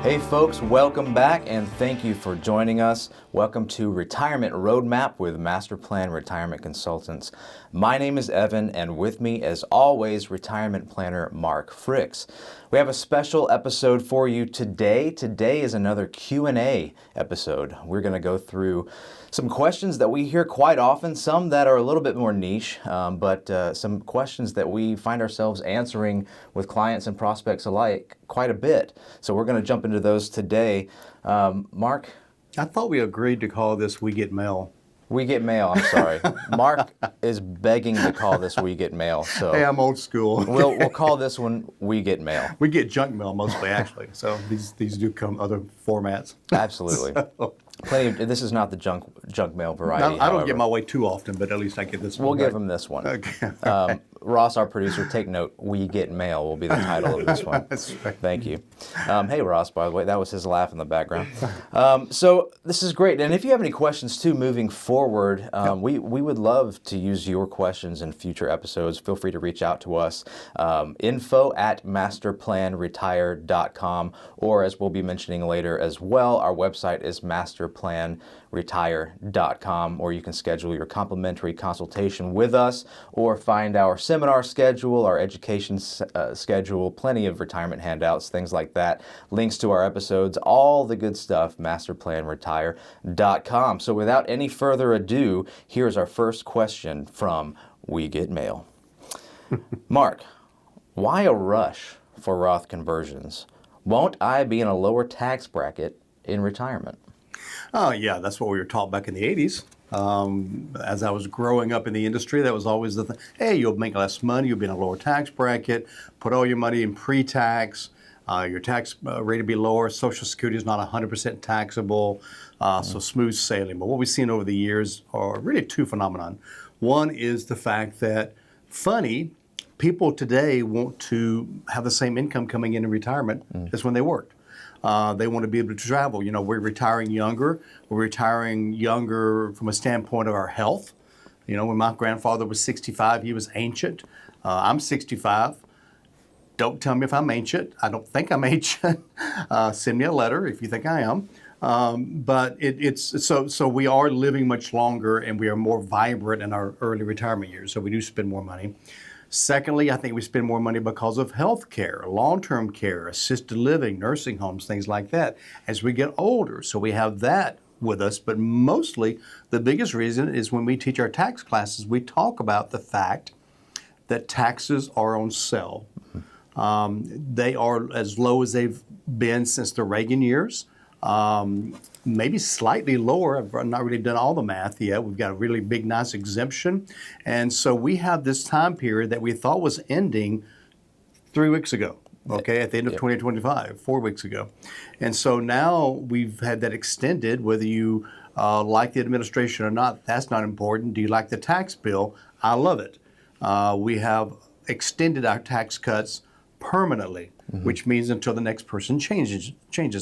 Hey folks, welcome back and thank you for joining us. Welcome to Retirement Roadmap with Master Plan Retirement Consultants. My name is Evan and with me as always, retirement planner Mark Fricks. We have a special episode for you today. Today is another Q&A episode. We're going to go through some questions that we hear quite often, some that are a little bit more niche, but some questions that we find ourselves answering with clients and prospects alike quite a bit. So we're going to jump into those today. Mark? I thought we agreed to call this We Get Mail. We Get Mail, I'm sorry. Mark is begging to call this We Get Mail. So hey, I'm old school. We'll call this one We Get Mail. We get junk mail mostly, actually. So these do come other formats. Absolutely. This is not the junk mail variety. I don't get my way too often, but at least I get this one. We'll give him this one. Okay. Ross, our producer, take note. We Get Mail will be the title of this one. That's right. Thank you. Hey, Ross, by the way, that was his laugh in the background. So this is great. And if you have any questions, too, moving forward, we would love to use your questions in future episodes. Feel free to reach out to us. info@masterplanretire.com, or as we'll be mentioning later as well, our website is masterplanretire.com, or you can schedule your complimentary consultation with us or find our seminar schedule, our education schedule, plenty of retirement handouts, things like that, links to our episodes, all the good stuff, masterplanretire.com. So without any further ado, here's our first question from We Get Mail. Mark, why a rush for Roth conversions? Won't I be in a lower tax bracket in retirement? Oh, yeah, that's what we were taught back in the 80s. As I was growing up in the industry, that was always the thing. Hey, you'll make less money, you'll be in a lower tax bracket, put all your money in pre-tax, your tax rate will be lower, Social Security is not 100% taxable, so smooth sailing. But what we've seen over the years are really two phenomena. One is the fact that, people today want to have the same income coming in retirement as when they worked. They want to be able to travel. You know, we're retiring younger. We're retiring younger from a standpoint of our health. You know, when my grandfather was 65, he was ancient. I'm 65. Don't tell me if I'm ancient. I don't think I'm ancient. Send me a letter if you think I am. But so we are living much longer and we are more vibrant in our early retirement years. So we do spend more money. Secondly, I think we spend more money because of health care, long-term care, assisted living, nursing homes, things like that, as we get older. So we have that with us. But mostly, the biggest reason is when we teach our tax classes, we talk about the fact that taxes are on sale. They are as low as they've been since the Reagan years. Maybe slightly lower. I've not really done all the math yet. We've got a really big, nice exemption. And so we have this time period that we thought was ending 3 weeks ago, okay, at the end of 2025, 4 weeks ago. And so now we've had that extended, whether you like the administration or not, that's not important. Do you like the tax bill? I love it. We have extended our tax cuts permanently, which means until the next person changes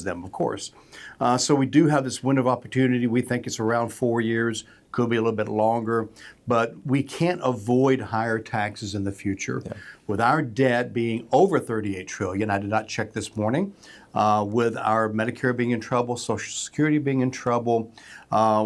them, of course. So we do have this window of opportunity. We think it's around 4 years, could be a little bit longer, but we can't avoid higher taxes in the future. Yeah. With our debt being over $38 trillion, I did not check this morning, with our Medicare being in trouble, Social Security being in trouble,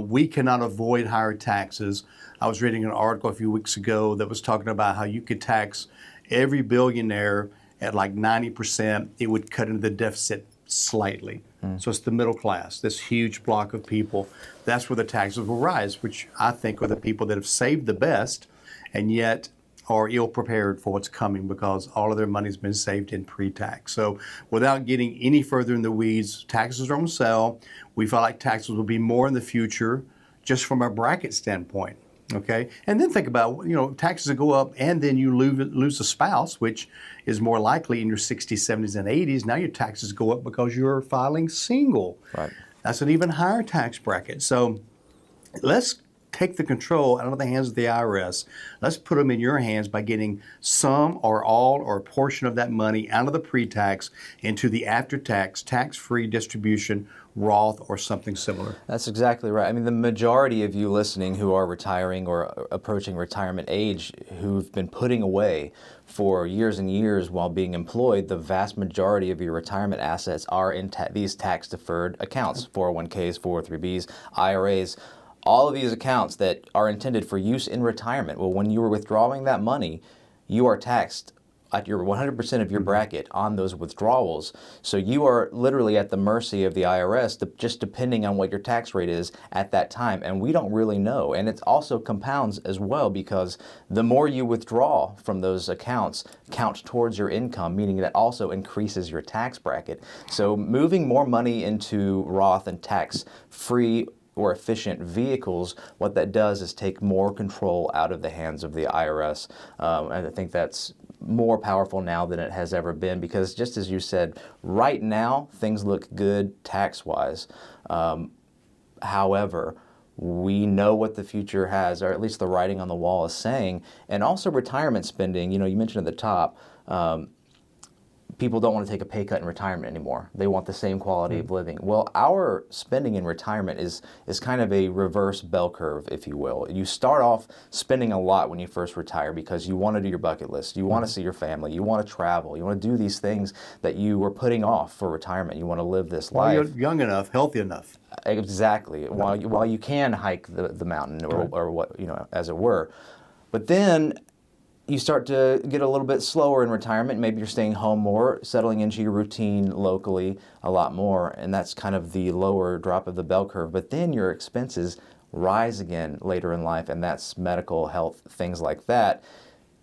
we cannot avoid higher taxes. I was reading an article a few weeks ago that was talking about how you could tax every billionaire at like 90%, it would cut into the deficit slightly. So it's the middle class, this huge block of people. That's where the taxes will rise, which I think are the people that have saved the best and yet are ill prepared for what's coming because all of their money's been saved in pre-tax. So without getting any further in the weeds, taxes are on sale. We feel like taxes will be more in the future just from a bracket standpoint. Okay, and then think about, you know, taxes that go up and then you lose a spouse, which is more likely in your 60s, 70s, and 80s. Now your taxes go up because you're filing single. Right. That's an even higher tax bracket. So let's take the control out of the hands of the IRS. Let's put them in your hands by getting some or all or a portion of that money out of the pre-tax into the after-tax, tax-free distribution, Roth or something similar. That's exactly right. I mean, the majority of you listening who are retiring or approaching retirement age, who've been putting away for years and years while being employed, the vast majority of your retirement assets are in these tax-deferred accounts, 401ks, 403bs, IRAs, all of these accounts that are intended for use in retirement. Well, when you are withdrawing that money, you are taxed at your 100% of your bracket on those withdrawals. So you are literally at the mercy of the IRS, just depending on what your tax rate is at that time. And we don't really know. And it also compounds as well, because the more you withdraw from those accounts count towards your income, meaning that also increases your tax bracket. So moving more money into Roth and tax-free or efficient vehicles, what that does is take more control out of the hands of the IRS. And I think that's more powerful now than it has ever been, because just as you said, right now things look good tax-wise. However, we know what the future has, or at least the writing on the wall is saying. And also retirement spending, you mentioned at the top, people don't want to take a pay cut in retirement anymore. They want the same quality of living. Well, our spending in retirement is kind of a reverse bell curve, if you will. You start off spending a lot when you first retire because you want to do your bucket list. You want to see your family. You want to travel. You want to do these things that you were putting off for retirement. You want to live this life. While you're young enough, healthy enough. Exactly. While you can hike the mountain or what, as it were. But then you start to get a little bit slower in retirement. Maybe you're staying home more, settling into your routine locally a lot more, and that's kind of the lower drop of the bell curve. But then your expenses rise again later in life, and that's medical, health, things like that.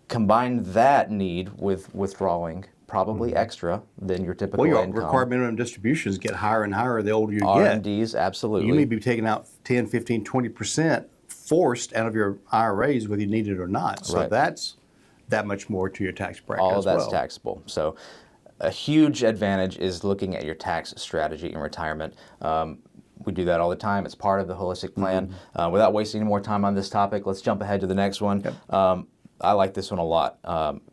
Combine that need with withdrawing probably extra than your typical income. Required minimum distributions get higher and higher the older you get. R&Ds, absolutely. You may be taking out 10, 15, 20% forced out of your IRAs whether you need it or not. So that's that much more to your tax bracket all as of that's well. taxable. So a huge advantage is looking at your tax strategy in retirement. We do that all the time. It's part of the holistic plan. Without wasting any more time on this topic, let's jump ahead to the next one. Okay. I like this one a lot.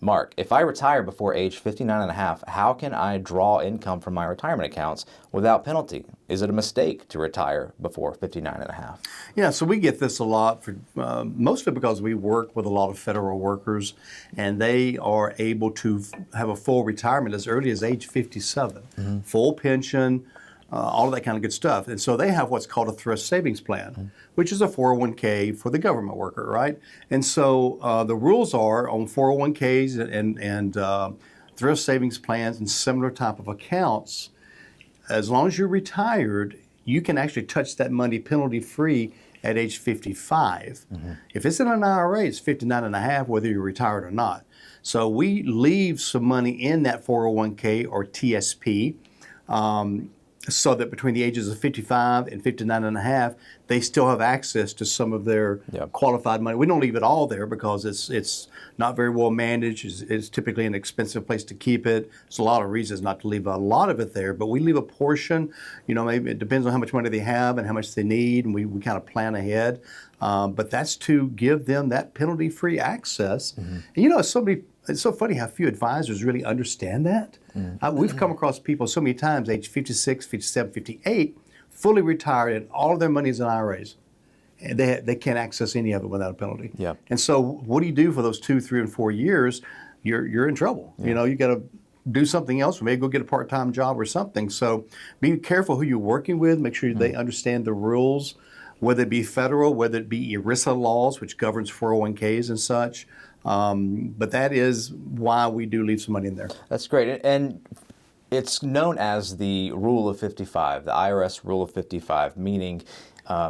Mark, if I retire before age 59 and a half, how can I draw income from my retirement accounts without penalty? Is it a mistake to retire before 59 and a half? Yeah, so we get this a lot, mostly because we work with a lot of federal workers, and they are able to have a full retirement as early as age 57, full pension, all of that kind of good stuff. And so they have what's called a thrift savings plan, which is a 401k for the government worker, right? And so the rules are on 401ks and thrift savings plans and similar type of accounts, as long as you're retired, you can actually touch that money penalty-free at age 55. If it's in an IRA, it's 59 and a half, whether you're retired or not. So we leave some money in that 401k or TSP, so that between the ages of 55 and 59 and a half, they still have access to some of their qualified money. We don't leave it all there because it's not very well managed. It's typically an expensive place to keep it. There's a lot of reasons not to leave a lot of it there, but we leave a portion. Maybe it depends on how much money they have and how much they need, and we kind of plan ahead. But that's to give them that penalty-free access. And it's so funny how few advisors really understand that. We've come across people so many times, age 56, 57, 58, fully retired, and all of their money is in IRAs. And they can't access any of it without a penalty. And so what do you do for those 2, 3, and 4 years? You're in trouble. You got to do something else, or maybe go get a part-time job or something. So be careful who you're working with. Make sure they understand the rules, whether it be federal, whether it be ERISA laws, which governs 401ks and such. But that is why we do leave some money in there. That's great. And it's known as the Rule of 55, the IRS Rule of 55, meaning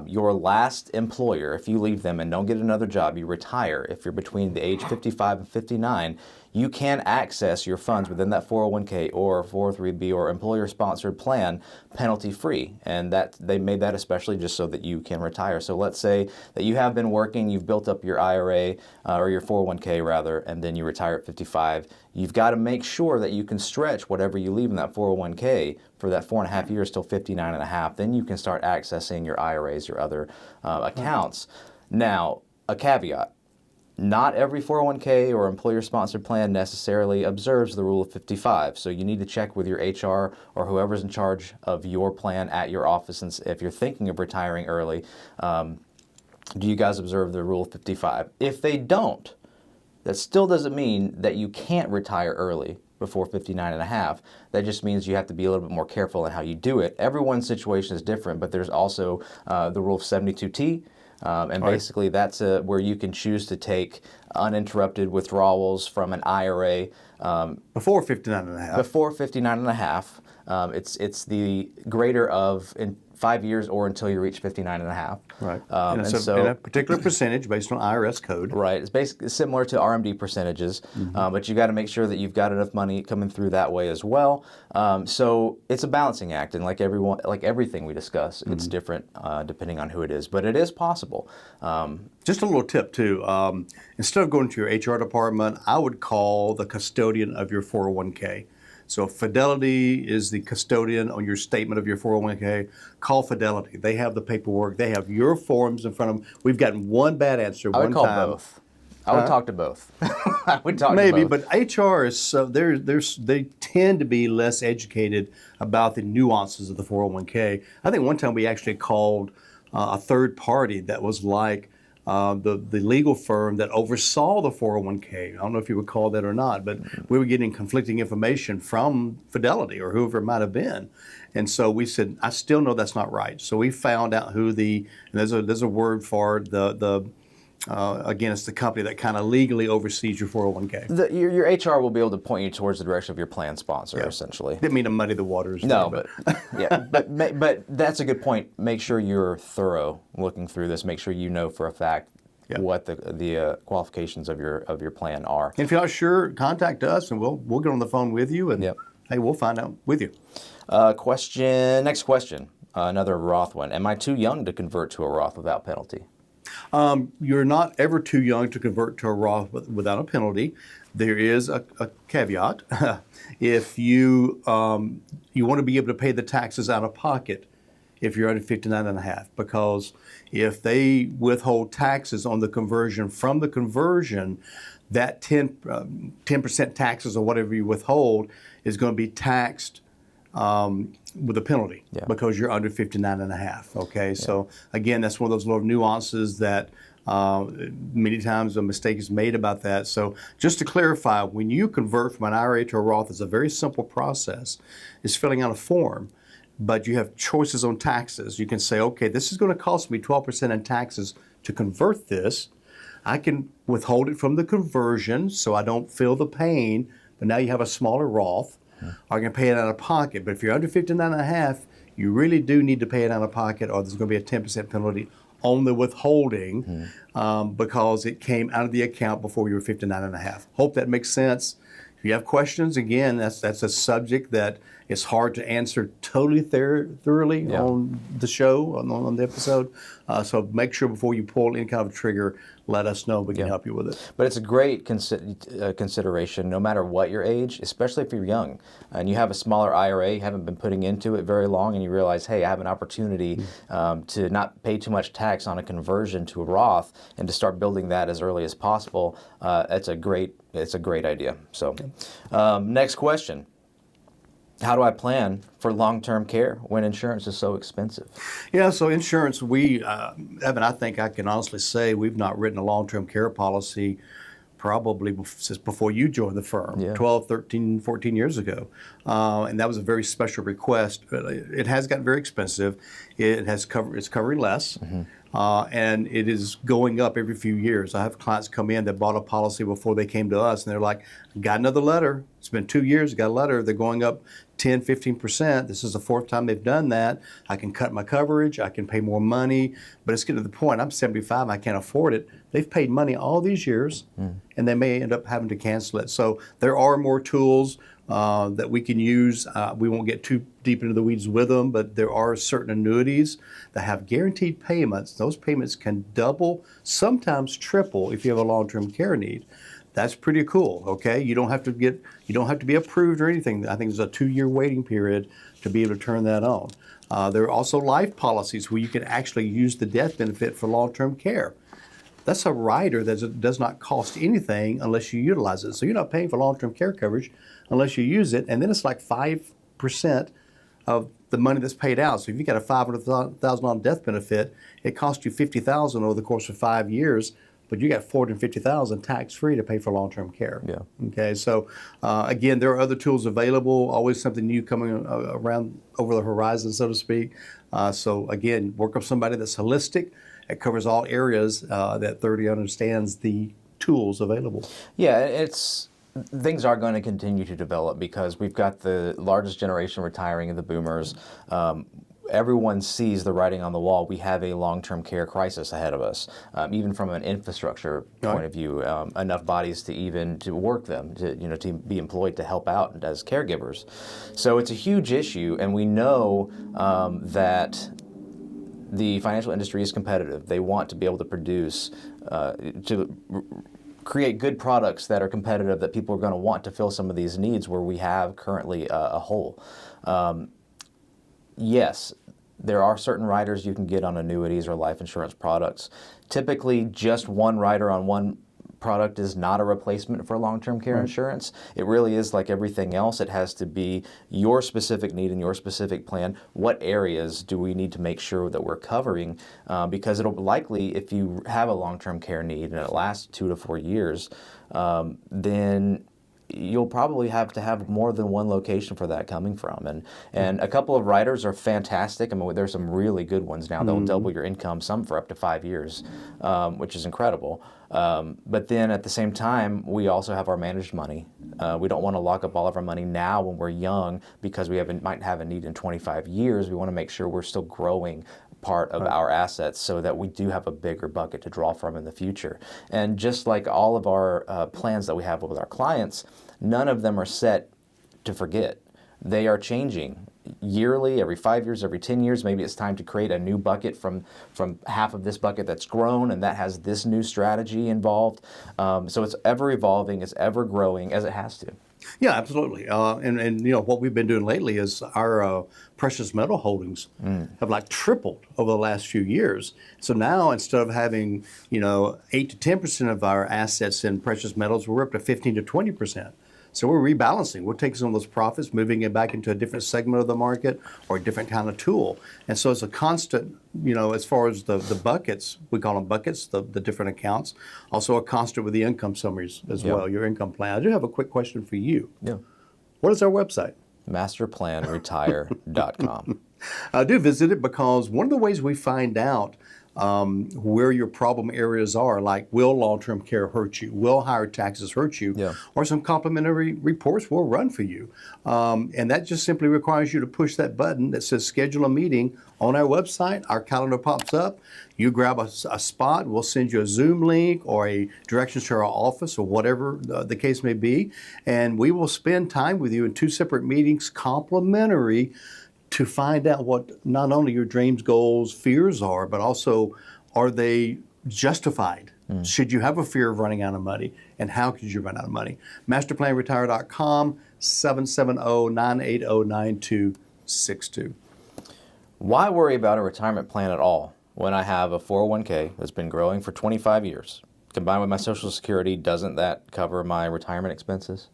your last employer, if you leave them and don't get another job, you retire. If you're between the age 55 and 59, you can access your funds within that 401k or 403b or employer-sponsored plan penalty-free. And that they made that especially just so that you can retire. So let's say that you have been working, you've built up your IRA or your 401k rather, and then you retire at 55. You've got to make sure that you can stretch whatever you leave in that 401k for that 4.5 years till 59 and a half. Then you can start accessing your IRAs, your other accounts. Now, a caveat. Not every 401k or employer-sponsored plan necessarily observes the rule of 55, so you need to check with your HR or whoever's in charge of your plan at your office. And if you're thinking of retiring early, do you guys observe the rule of 55? If they don't, that still doesn't mean that you can't retire early before 59 and a half. That just means you have to be a little bit more careful in how you do it. Everyone's situation is different, but there's also the rule of 72T. And basically that's where you can choose to take uninterrupted withdrawals from an IRA. Before 59 and a half. Before 59 and a half. It's the greater of in 5 years or until you reach 59 and a half. Right. And a particular percentage based on IRS code. Right. It's basically similar to RMD percentages, but you got to make sure that you've got enough money coming through that way as well. So it's a balancing act, and like everything we discuss, it's different depending on who it is, but it is possible. Just a little tip too. Instead of going to your HR department, I would call the custodian of your 401k. So Fidelity is the custodian on your statement of your 401k. Call Fidelity. They have the paperwork. They have your forms in front of them. We've gotten one bad answer one time. I would call both. I would talk to both. I would talk Maybe, to both. but HR is so they tend to be less educated about the nuances of the 401k. I think one time we actually called a third party that was like the legal firm that oversaw the 401k. I don't know if you would call that or not, but we were getting conflicting information from Fidelity or whoever it might have been. And so we said, I still know that's not right. So we found out who and there's a word for again, it's the company that kind of legally oversees your 401k. Your HR will be able to point you towards the direction of your plan sponsor, essentially. Didn't mean to muddy the waters. No, but that's a good point. Make sure you're thorough looking through this. Make sure you know for a fact what the qualifications of your plan are. And if you're not sure, contact us, and we'll get on the phone with you, and hey, we'll find out with you. Next question. Another Roth one. Am I too young to convert to a Roth without penalty? You're not ever too young to convert to a Roth without a penalty. There is a caveat. If you want to be able to pay the taxes out of pocket if you're under 59 and a half, because if they withhold taxes on the conversion from the conversion, that 10% taxes or whatever you withhold is going to be taxed with a penalty because you're under 59 and a half. Okay, so again, that's one of those little nuances that many times a mistake is made about that. So just to clarify, when you convert from an IRA to a Roth, it's a very simple process. It's filling out a form, but you have choices on taxes. You can say, okay, this is going to cost me 12% in taxes to convert this. I can withhold it from the conversion so I don't feel the pain, but now you have a smaller Roth. Or you can pay it out of pocket. But if you're under 59 and a half, you really do need to pay it out of pocket, or there's going to be a 10% penalty on the withholding because it came out of the account before you were 59 and a half. Hope that makes sense. If you have questions, again, that's a subject that is hard to answer totally thoroughly on the show, on the episode. So make sure before you pull any kind of trigger, let us know. We can help you with it. But it's a great consideration no matter what your age, especially if you're young and you have a smaller IRA, you haven't been putting into it very long, and you realize, hey, I have an opportunity to not pay too much tax on a conversion to a Roth and to start building that as early as possible. It's a great idea. So next question. How do I plan for long-term care when insurance is so expensive? Yeah, so insurance, Evan, I think I can honestly say we've not written a long-term care policy probably since before you joined the firm, 12, 13, 14 years ago. And that was a very special request. But it has gotten very expensive. It's covering less. And it is going up every few years. I have clients come in that bought a policy before they came to us, and they're like, got another letter. It's been 2 years, got a letter. They're going up 10, 15%. This is the fourth time they've done that. I can cut my coverage. I can pay more money. But it's getting to the point, I'm 75, I can't afford it. They've paid money all these years, and they may end up having to cancel it. So there are more tools that we can use. We won't get too deep into the weeds with them, but there are certain annuities that have guaranteed payments. Those payments can double, sometimes triple if you have a long-term care need. That's pretty cool, okay? You don't have to be approved or anything. I think there's a 2-year waiting period to be able to turn that on. There are also life policies where you can actually use the death benefit for long-term care. that's a rider that does not cost anything unless you utilize it. So you're not paying for long-term care coverage unless you use it, and then it's like 5% of the money that's paid out. So if you got a $500,000 death benefit, it costs you $50,000 over the course of 5 years, but you got $450,000 tax-free to pay for long-term care. Yeah. Okay. So again, there are other tools available. Always something new coming around over the horizon, so to speak. So again, work with somebody that's holistic. It covers all areas that 30 understands the tools available. Yeah, things are going to continue to develop because we've got the largest generation retiring of the boomers. Everyone sees the writing on the wall. We have a long-term care crisis ahead of us, even from an infrastructure point of view. Enough bodies to work them, to be employed to help out as caregivers. So it's a huge issue, and we know that the financial industry is competitive. They want to be able to produce, create good products that are competitive, that people are going to want to fill some of these needs where we have currently a hole. Yes, there are certain riders you can get on annuities or life insurance products. Typically, just one rider on one product is not a replacement for long-term care insurance. It really is like everything else. It has to be your specific need and your specific plan. What areas do we need to make sure that we're covering? Because it'll likely, if you have a long-term care need and it lasts 2 to 4 years, then you'll probably have to have more than one location for that coming from. And a couple of riders are fantastic. I mean, there's some really good ones now that will double your income, some for up to 5 years, which is incredible. But then at the same time, we also have our managed money. We don't want to lock up all of our money now when we're young because we might have a need in 25 years. We want to make sure we're still growing part of our assets so that we do have a bigger bucket to draw from in the future. And just like all of our plans that we have with our clients, none of them are set to forget. They are changing yearly, every 5 years, every 10 years. Maybe it's time to create a new bucket from half of this bucket that's grown and that has this new strategy involved. So it's ever evolving, it's ever growing, as it has to. Yeah, absolutely. And what we've been doing lately is our precious metal holdings have like tripled over the last few years. So now instead of having 8 to 10% of our assets in precious metals, we're up to 15 to 20%. So we're rebalancing. We're taking some of those profits, moving it back into a different segment of the market or a different kind of tool. And so it's a constant, as far as the buckets, we call them buckets, the different accounts, also a constant with the income summaries as well, your income plan. I do have a quick question for you. Yeah. What is our website? Masterplanretire.com. I do visit it because one of the ways we find out where your problem areas are, like will long-term care hurt you, will higher taxes hurt you, or some complimentary reports we'll run for you. And that just simply requires you to push that button that says schedule a meeting on our website. Our calendar pops up. You grab a spot. We'll send you a Zoom link or a directions to our office or whatever the case may be. And we will spend time with you in 2 separate meetings, complimentary, to find out what not only your dreams, goals, fears are, but also are they justified? Should you have a fear of running out of money? And how could you run out of money? Masterplanretire.com, 770-980-9262. Why worry about a retirement plan at all when I have a 401k that's been growing for 25 years? Combined with my Social Security, doesn't that cover my retirement expenses?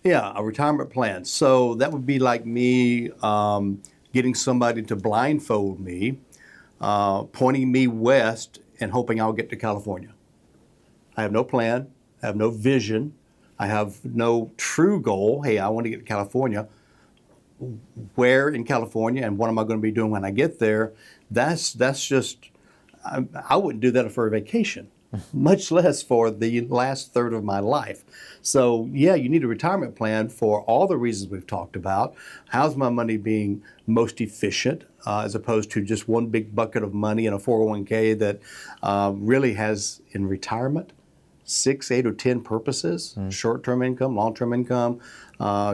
Yeah, a retirement plan. So that would be like me getting somebody to blindfold me, pointing me west and hoping I'll get to California. I have no plan. I have no vision. I have no true goal. Hey, I want to get to California. Where in California and what am I going to be doing when I get there? That's just, I wouldn't do that for a vacation. Much less for the last third of my life. So yeah, you need a retirement plan for all the reasons we've talked about. How's my money being most efficient as opposed to just one big bucket of money in a 401k that really has in retirement 6, 8, or 10 purposes: short-term income, long-term income,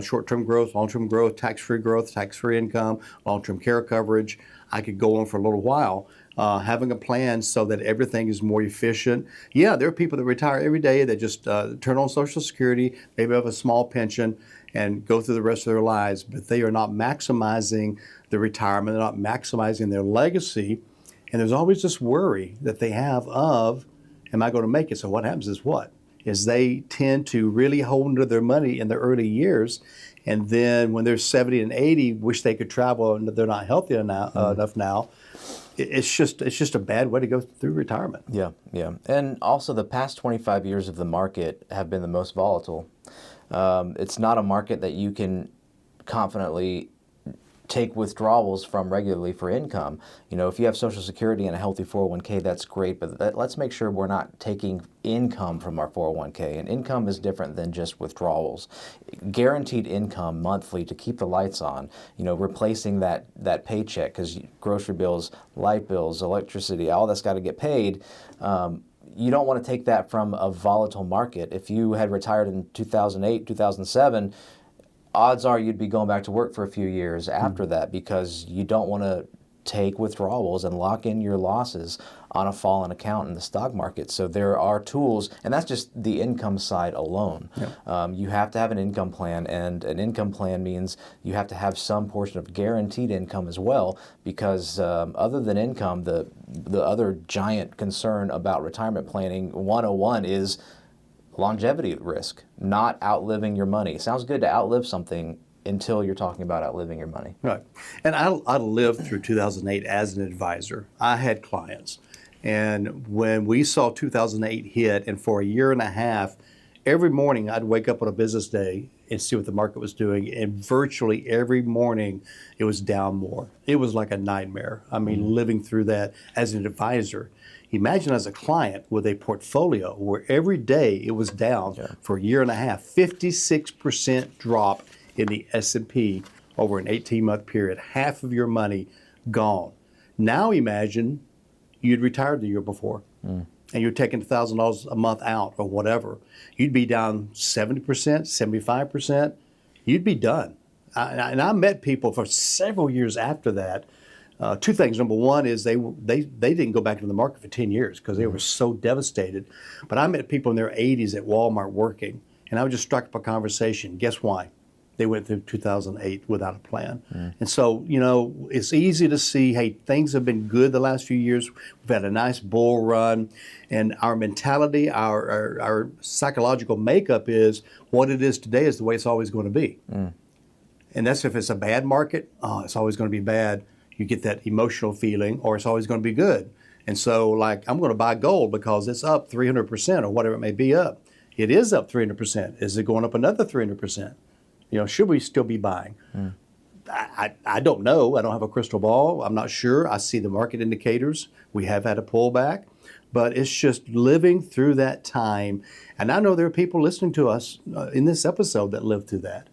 short-term growth, long-term growth, tax-free income, long-term care coverage. I could go on for a little while. Having a plan so that everything is more efficient. Yeah, there are people that retire every day that just turn on Social Security, maybe have a small pension, and go through the rest of their lives, but they are not maximizing the retirement, they're not maximizing their legacy, and there's always this worry that they have of Am I going to make it? So what happens is what? Is they tend to really hold onto their money in the early years, and then when they're 70 and 80, wish they could travel and they're not healthy enough now. It's just a bad way to go through retirement. Yeah, yeah. And also the past 25 years of the market have been the most volatile. It's not a market that you can confidently take withdrawals from regularly for income. You know, if you have Social Security and a healthy 401k, that's great, but let's make sure we're not taking income from our 401k. And income is different than just withdrawals. Guaranteed income monthly to keep the lights on, you know, replacing that paycheck, because grocery bills, light bills, electricity, all that's got to get paid. You don't want to take that from a volatile market. If you had retired in 2008, 2007, odds are you'd be going back to work for a few years after that, because you don't want to take withdrawals and lock in your losses on a fallen account in the stock market. So there are tools, and that's just the income side alone. Yep. You have to have an income plan, and an income plan means you have to have some portion of guaranteed income as well, because other than income, the other giant concern about retirement planning 101 is longevity risk, not outliving your money. It sounds good to outlive something until you're talking about outliving your money. Right. And I lived through 2008 as an advisor. I had clients. And when we saw 2008 hit, and for a year and a half, every morning I'd wake up on a business day and see what the market was doing. And virtually every morning it was down more. It was like a nightmare. I mean, living through that as an advisor. Imagine as a client with a portfolio where every day it was down for a year and a half, 56% drop in the S&P over an 18-month period, half of your money gone. Now imagine you'd retired the year before and you're taking $1,000 a month out or whatever. You'd be down 70%, 75%. You'd be done. And I met people for several years after that. Two things. Number one is they didn't go back into the market for 10 years because they were so devastated. But I met people in their 80s at Walmart working, and I would just strike up a conversation. Guess why? They went through 2008 without a plan. And so, you know, it's easy to see, hey, things have been good the last few years. We've had a nice bull run, and our mentality, our psychological makeup is what it is today is the way it's always going to be. And that's if it's a bad market, it's always going to be bad. You get that emotional feeling, or it's always going to be good. And so, like, I'm going to buy gold because it's up 300% or whatever it may be up. It is up 300%. Is it going up another 300%? You know, should we still be buying? I don't know. I don't have a crystal ball. I'm not sure. I see the market indicators. We have had a pullback, but it's just living through that time. And I know there are people listening to us in this episode that lived through that.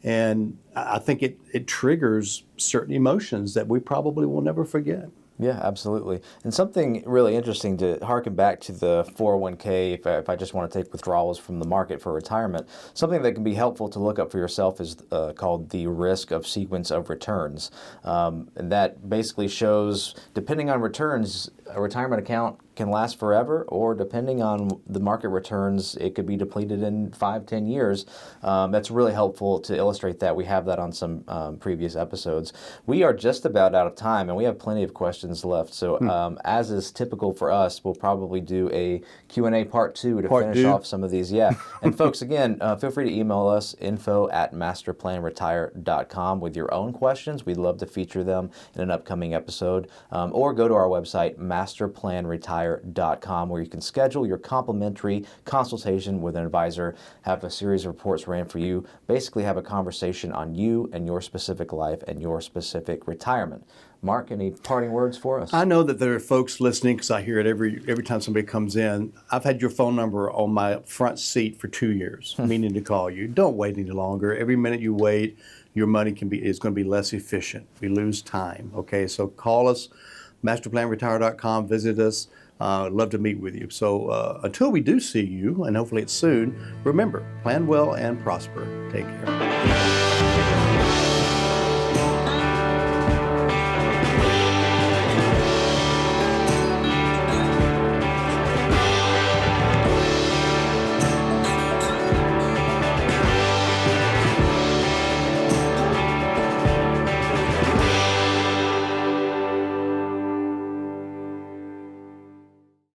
And I think it triggers certain emotions that we probably will never forget. Yeah, absolutely. And something really interesting to harken back to the 401k, if I just want to take withdrawals from the market for retirement, something that can be helpful to look up for yourself is called the risk of sequence of returns. And that basically shows, depending on returns, a retirement account can last forever, or depending on the market returns, it could be depleted in 5-10 years. That's really helpful to illustrate that. We have that on some previous episodes. We are just about out of time, and we have plenty of questions left. So as is typical for us, we'll probably do a Q&A part 2 to finish off some of these. Yeah. And folks, again, feel free to email us, info@masterplanretire.com with your own questions. We'd love to feature them in an upcoming episode. Or go to our website, masterplanretire.com, where you can schedule your complimentary consultation with an advisor, have a series of reports ran for you, basically have a conversation on you and your specific life and your specific retirement. Mark, any parting words for us? I know that there are folks listening, because I hear it every time somebody comes in. I've had your phone number on my front seat for 2 years, meaning to call you. Don't wait any longer. Every minute you wait, your money is going to be less efficient. We lose time. Okay, so call us, masterplanretire.com, visit us. I'd love to meet with you. So until we do see you, and hopefully it's soon, remember, plan well and prosper. Take care.